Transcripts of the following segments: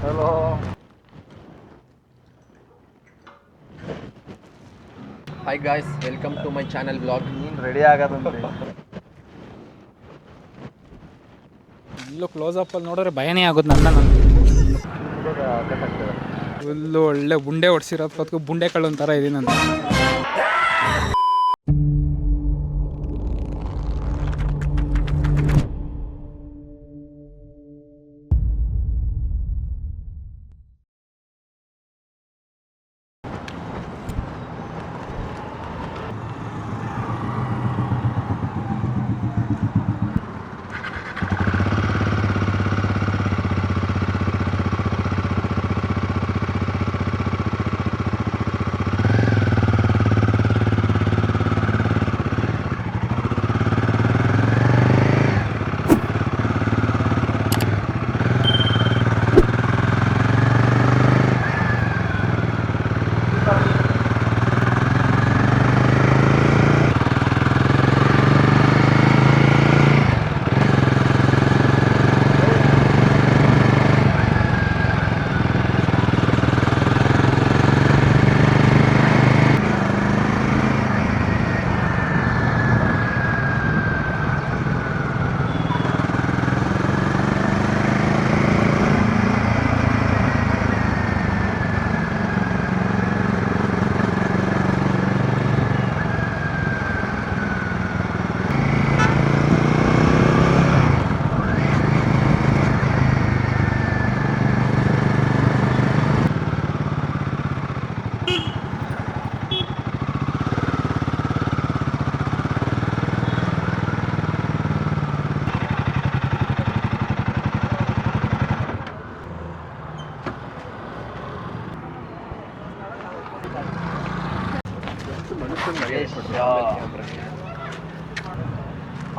Hello. Hi guys, welcome to my channel vlog. ನೀನು ready ಆಗೋದಂತೆ ಇಲ್ಲೂ ಕ್ಲೋಸಪ್ಪಲ್ಲಿ ನೋಡಿದ್ರೆ ಭಯನೇ ಆಗುತ್ತೆ ನನ್ನ ಫುಲ್ಲು ಒಳ್ಳೆ ಬುಂಡೆ ಹೊಡ್ಸಿರೋದಕ್ಕೂ ಬುಂಡೆ ಕಳ್ಳೊಂದು ಥರ ಇದೀನಂತ.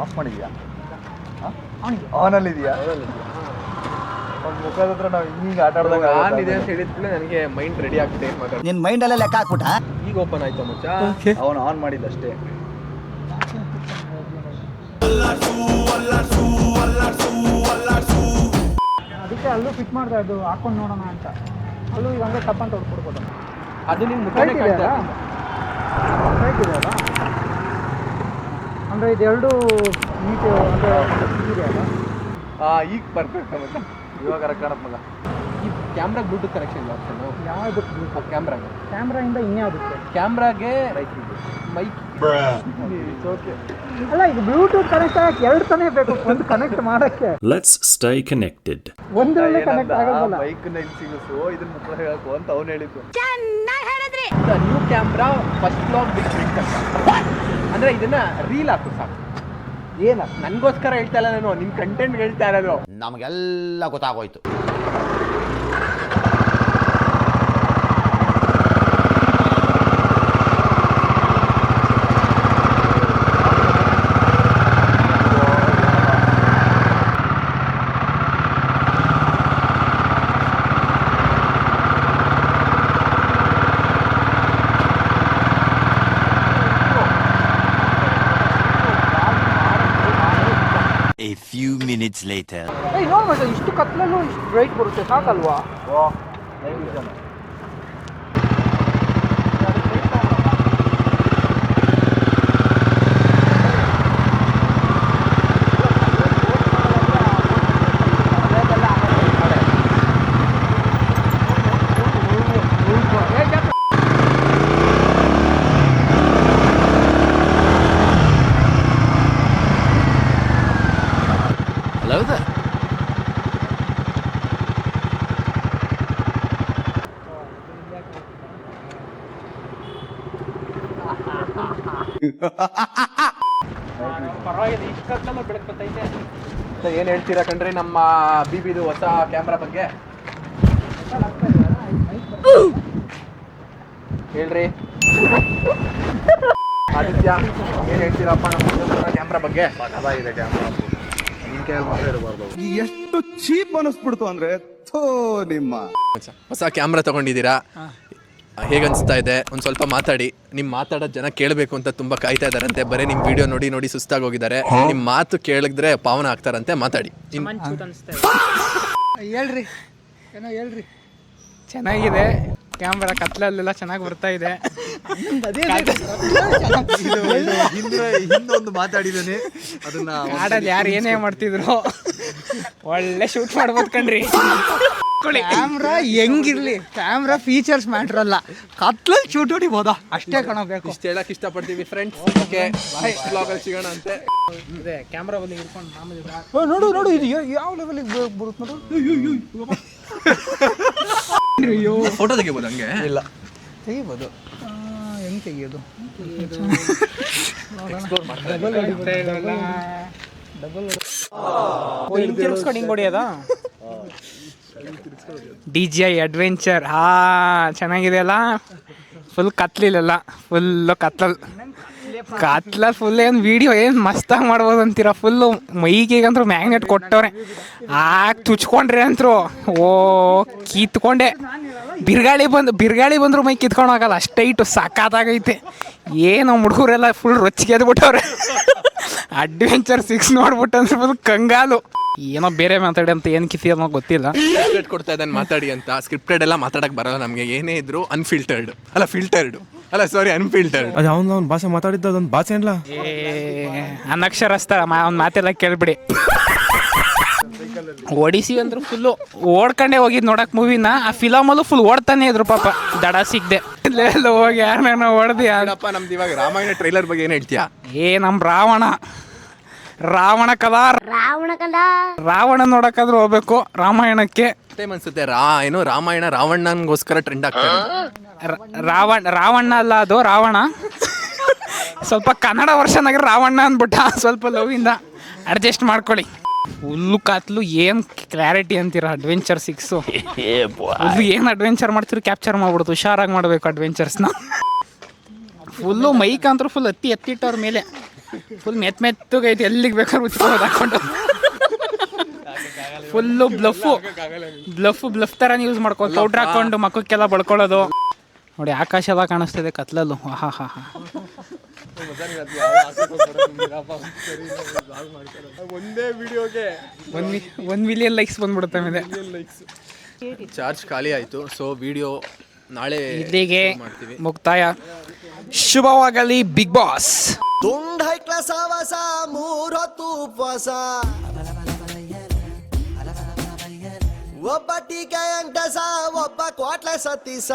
ಆಫ್ ಮಾಡಿದ್ಯಾ? ಆನಲ್ಲಿದೆಯಾ? ಒಂದು ಮುಖದ ಹತ್ರ ನಾವು ಹಿಂಗೆ ಆಟ ಆಡ್ದಂಗೆ ಆನ್ ಇದೆ ಅಂತ ಹೇಳಿದ್ಮೇಲೆ ನನಗೆ ಮೈಂಡ್ ರೆಡಿ ಆಗ್ತದೆ. ನಿನ್ ಮೈಂಡ್ ಅಲ್ಲೇ ಲೆಕ್ಕ ಹಾಕ್ಬಿಟ್ಟ. ಈಗ ಓಪನ್ ಆಯ್ತು ಮಚ್ಚ. ಅವನು ಆನ್ ಮಾಡಿದ್ದಷ್ಟೇ. ಅದಕ್ಕೆ ಅಲ್ಲೂ ಫಿಟ್ ಮಾಡಿದೆ, ಅದು ಹಾಕೊಂಡು ನೋಡೋಣ ಅಂತ. ಅಲ್ಲೂ ಈಗ ಹಂಗೆ ಟಪ್ ಅಂತ ಹೊಡ್ಕೊಡ್ಬೋದು. ಅದು ನಿಮ್ಗೆ ಮುಖಾನೆ ಕಾಣ್ತಾ ಇದೆಯಲ್ಲ ಅಂದರೆ ಇದೆರಡು ನೀಟ್ ಅಂದರೆ ಇದೆಯಲ್ಲ. ಈಗ ಪರ್ಫೆಕ್ಟ್ ಮಚ್ಚ. ಇವಾಗ ಕಾಣತ್ ಮಗ. ಈ ಕ್ಯಾಮ್ರಾ ಬ್ಲೂಟೂತ್ ಕನೆಕ್ಷನ್ ಇಲ್ಲ ಆಪ್ಷನ್. ಯಾವುದಕ್ಕೆ? ಕ್ಯಾಮ್ರಾಗೆ. ಕ್ಯಾಮ್ರಾಯಿಂದ ಇನ್ಯಾವುದಕ್ಕೆ? ಕ್ಯಾಮ್ರಾಗೆ ಮೈಕ್. ಓಕೆ. ಅಲ್ಲ, ಇದು ಬ್ಲೂಟೂತ್ ಕನೆಕ್ಟ್ ಆಗಕ್ಕೆ ಎರಡು ತಾನೇ ಬೇಕು, ಒಂದು ಕನೆಕ್ಟ್ ಮಾಡೋಕ್ಕೆ. Let's stay connected. ಒಂದರಲ್ಲೇ ಕನೆಕ್ಟ್ ಆಗೋಲ್ಲ. ಬೈಕ್ನ ಇಲ್ಲಿ ಸಿಗಿಸು, ಇದನ್ನ ಮುಖ ಹೇಳಕು ಅಂತ ಅವ್ನು ಹೇಳಿದ್ದು. New camera first vlog big trick ಅಂತ. ಅಂದರೆ ಇದನ್ನ ರೀಲ್ ಹಾಕು ಸಾಕು. ಏನ ನನಗೋಸ್ಕರ ಹೇಳ್ತಾ ಇಲ್ಲ ನಾನು, ನಿಮ್ಮ ಕಂಟೆಂಟ್ ಹೇಳ್ತಾ ಇರೋದು. ನಮಗೆಲ್ಲ ಗೊತ್ತಾಗೋಯ್ತು. A few minutes later. ನೋಡ್ ಮತ್ತೆ, ಇಷ್ಟು ಕತ್ಲಲ್ಲೂ ಇಷ್ಟು ಬ್ರೈಟ್ ಬರುತ್ತೆ, ಸಾಕಲ್ವಾ? Hello there. ಪರವಾಗಿಲ್ಲ, ಇಷ್ಟು ಕತ್ಲಲ್ಲೂ ಬೆಳಕು ಬರ್ತೈತೆ. ಏನು ಹೇಳ್ತೀರಾ ಕಣ್ರಿ ನಮ್ಮ ಬಿಬಿದು ಹೊಸ ಕ್ಯಾಮ್ರಾ ಬಗ್ಗೆ? ಹೇಳ್ರಿ ಆದಿತ್ಯ, ಏನು ಹೇಳ್ತೀರಪ್ಪ ನಮ್ಮ ಕ್ಯಾಮ್ರಾ ಬಗ್ಗೆ? ಅದಾಗಿದೆ ಕ್ಯಾಮ್ರಾ. ನಿನ್ ಕೈಯಲ್ಲಿ ಮಾತ್ರ ಇರಬಾರ್ದು. ಎಷ್ಟು ಚೀಪ್ ಅನಿಸ್ಬಿಡ್ತು ಅಂದ್ರೆ ನಿಮ್ಮ ಹೊಸ ಕ್ಯಾಮ್ರಾ ತಗೊಂಡಿದ್ದೀರಾ, ಹೇಗನ್ನಿಸ್ತಾ ಇದೆ? ಒಂದು ಸ್ವಲ್ಪ ಮಾತಾಡಿ. ನಿಮ್ಮ ಮಾತಾಡೋದು ಜನ ಕೇಳಬೇಕು ಅಂತ ತುಂಬ ಕಾಯ್ತಾ ಇದ್ದಾರಂತೆ. ಬರೀ ನಿಮ್ಮ ವಿಡಿಯೋ ನೋಡಿ ನೋಡಿ ಸುಸ್ತಾಗೋಗಿದ್ದಾರೆ. ನಿಮ್ಮ ಮಾತು ಕೇಳಿದ್ರೆ ಪಾವನ ಆಗ್ತಾರಂತೆ. ಮಾತಾಡಿ. ಹೇಳ್ರಿ ಏನೋ ಹೇಳ್ರಿ. ಚೆನ್ನಾಗಿದೆ, ಕ್ಯಾಮ್ರಾ ಕತ್ಲಲ್ಲೆಲ್ಲ ಚೆನ್ನಾಗಿ ಬರ್ತಾ ಇದೆ. ಹಿಂದೊಂದು ಮಾತಾಡಿದ್ದಾನೆ, ಅದನ್ನ ಕಾಡಲ್ಲಿ ಯಾರು ಏನೇ ಮಾಡ್ತಿದ್ರು ಒಳ್ಳೆ ಶೂಟ್ ಮಾಡ್ಬೋದು ಕಣ್ರಿ. ಕ್ಯಾಮ್ರಾ ಹೆಂಗಿರ್ಲಿ, ಕ್ಯಾಮ್ರಾ ಫೀಚರ್ಸ್ ಮ್ಯಾಟ್ರ್ ಅಲ್ಲ, ಕತ್ಲಲ್ಲಿ ಶೂಟ್ ಹೊಡಿಬೋದಾ ಅಷ್ಟೇ ಕಾಣಬೇಕು. ಇಷ್ಟು ಹೇಳಕ್ ಇಷ್ಟಪಡ್ತೀವಿ ಫ್ರೆಂಡ್ಸ್. ಓಕೆ, ನೆಕ್ಸ್ಟ್ ಬ್ಲಾಗಲ್ಲಿ ಸಿಗೋಣ ಅಂತೆ. ಅದೇ ಕ್ಯಾಮ್ರಾ ಬಂದು ಹಿಡ್ಕೊಂಡು ಮಾಮೂಲಿ ನೋಡು ನೋಡು ಇದು ಯಾವ ಲೆವೆಲಿಗೆ ಬರುತ್ತೆ ನೋಡು. ಅಯ್ಯೋ ಫೋಟೋ ತೆಗಿಬೋದು ಹಂಗೆ? ಇಲ್ಲ, ತೆಗಿಬೋದು. ಹೆಂಗೆ ತೆಗಿಯೋದು? ಹಿಂಗೆ ಹೊಡಿಯೋದಾ? DJI adventure. ಚೆನ್ನಾಗಿದೆ ಅಲ್ಲ. ಫುಲ್ ಕತ್ಲಿಲ್ಲ, ಫುಲ್ಲು ಕತ್ಲಲ್ಲಿ ಫುಲ್ ಏನು ವೀಡಿಯೋ ಏನು ಮಸ್ತಾಗಿ ಮಾಡ್ಬೋದು ಅಂತೀರ. ಫುಲ್ಲು ಮೈಗಂತೂ ಮ್ಯಾಗ್ನೆಟ್ ಕೊಟ್ಟವ್ರೆ, ತುಚ್ಕೊಂಡ್ರೆ ಅಂತರು ಓ ಕಿತ್ಕೊಂಡೆ. ಬಿರ್ಗಾಳಿ ಬಂದ್ರು ಮೈ ಕಿತ್ಕೊಂಡು ಹೋಗಲ್ಲ, ಅಷ್ಟೈಟು ಸಖತ್ತಾಗೈತೆ. ಏನು ಹುಡುಗರೆಲ್ಲ ಫುಲ್ ರೊಚ್ಚಿಗೆ ಎದ್ಬಿಟ್ಟವ್ರೆ. ಅಡ್ವೆಂಚರ್ 6 ನೋಡ್ಬಿಟ್ಟು ಅಂದ್ರೆ ಫುಲ್ ಕಂಗಾಲು. ಏನೋ ಬೇರೆ ಮಾತಾಡಿ ಅಂತ ಏನು ಕಿಸಿ ಅನ್ನೋ ಗೊತ್ತಿಲ್ಲ. ಸ್ಕ್ರಿಪ್ಟೆಡ್ ಕೊಡ್ತಾ ಇದ್ದಾನೆ ಮಾತಾಡಿ ಅಂತ. ಸ್ಕ್ರಿಪ್ಟೆಡ್ ಎಲ್ಲ ಮಾತಾಡಕ್ ಬರೋಲ್ಲ ನಮಗೆ, ಏನೇ ಇದ್ರು ಅನ್ಫಿಲ್ಟರ್ಡ್ ಅಲ್ಲ, ಫಿಲ್ಟರ್ಡ್ ಅಲ್ಲ, ಸಾರಿ ಅನ್ಫಿಲ್ಟರ್ಡ್. ಅದು ಅವ್ನ ಭಾಷೆ ಮಾತಾಡಿದ್ದ, ಅದೊಂದು ಭಾಷೆ ಅಲ್ಲ, ಅನಕ್ಷರಸ್ಥ ಅವ್ನ ಮಾತೆಲ್ಲ ಕೇಳ್ಬಿಡಿ. ಓಡಿಸಿ ಅಂದ್ರು ಫುಲ್ಲು ಓಡ್ಕೊಂಡೇ ಹೋಗಿದ್ ನೋಡಕ್ ಮೂವಿನ. ಆ ಫಿಲಮಲ್ಲೂ ಫುಲ್ ಓಡ್ತಾನೆ ಇದ್ರು ಪಾಪ, ದಡ ಸಿಗ್ದೆ ಇಲ್ಲೆಲ್ಲ ಹೋಗಿ ಯಾರನ್ನ ಹೊಡೆದಿ. ಯಾರಪ್ಪ ನಮ್ದು ಇವಾಗ ರಾಮಾಯಣ ಟ್ರೈಲರ್ ಬಗ್ಗೆ ಏನು ಹೇಳ್ತೀಯಾ? ನಮ್ಮ ರಾವಣ ನೋಡಕ್ಕಾದ್ರೂ ಹೋಗ್ಬೇಕು ರಾಮಾಯಣಕ್ಕೆ. ಟೈಮ್ ಅನ್ಸುತ್ತೆ ರಾಮಾಯಣ ರಾವಣನ್ಗೋಸ್ಕರ ಟ್ರೆಂಡ್ ಆಗ್ತದೆ. ರಾವಣ ಅಲ್ಲ, ಅದು ರಾವಣ. ಸ್ವಲ್ಪ ಕನ್ನಡ ವರ್ಷನಾಗ ರಾವಣ ಅಂದ್ಬಿಟ್ಟ, ಸ್ವಲ್ಪ ಲವ್ವಿಂದ ಅಡ್ಜಸ್ಟ್ ಮಾಡ್ಕೊಳ್ಳಿ. ಫುಲ್ಲು ಕತ್ಲು, ಏನು ಕ್ಲಾರಿಟಿ ಅಂತೀರ. ಅಡ್ವೆಂಚರ್ 6 ಏನು ಅಡ್ವೆಂಚರ್ ಮಾಡ್ತೀರಿ, ಕ್ಯಾಪ್ಚರ್ ಮಾಡ್ಬಿಡ್ತು. ಹುಷಾರಾಗಿ ಮಾಡಬೇಕು ಅಡ್ವೆಂಚರ್ಸ್ನ. ಫುಲ್ಲು ಮೈಕ್ ಅಂತೂ ಫುಲ್ ಎತ್ತಿಟ್ಟವ್ರ ಮೇಲೆ ಫುಲ್ ಮೆತ್ತಗೈತಿ, ಎಲ್ಲಿಗೆ ಬೇಕಾದ್ರೂ ಉಚ್ಕೊಳ್ಳೋದು ಹಾಕೊಂಡು. ಫುಲ್ಲು ಬ್ಲಫ್ ಥರ ಯೂಸ್ ಮಾಡ್ಕೊಂಡು ಪೌಡ್ರ್ ಹಾಕೊಂಡು ಮಕ್ಕಕ್ಕೆಲ್ಲ ಬಳ್ಕೊಳ್ಳೋದು ನೋಡಿ. ಆಕಾಶ ಎಲ್ಲ ಕಾಣಿಸ್ತಿದೆ ಕತ್ಲಲ್ಲೂ. ಹಾ ಒಂದೇ ವಿಡಿಯೋಗೆ 1 ಮಿಲಿಯನ್ ಲೈಕ್ಸ್ ಬಂದ್ಬಿಡುತ್ತೆ ಮೇಲೆ. ಚಾರ್ಜ್ ಖಾಲಿ ಆಯಿತು. ಸೊ ವಿಡಿಯೋ ನಾಳೆ ಇಲ್ಲಿಗೆ ಮುಕ್ತಾಯ. ಶುಭವಾಗಲಿ ಬಿಗ್ ಬಾಸ್. ತುಂಡ್ ಹೈಕ್ಲ ಸಾವಾಸ 3 ಹೊತ್ತು ಉಪವಾಸ, ಒಬ್ಬ ಟೀಕೆ ಅಂಟಸ, ಒಬ್ಬ ಕ್ವಾಟ್ಲ ಸತ್ತೀಸ.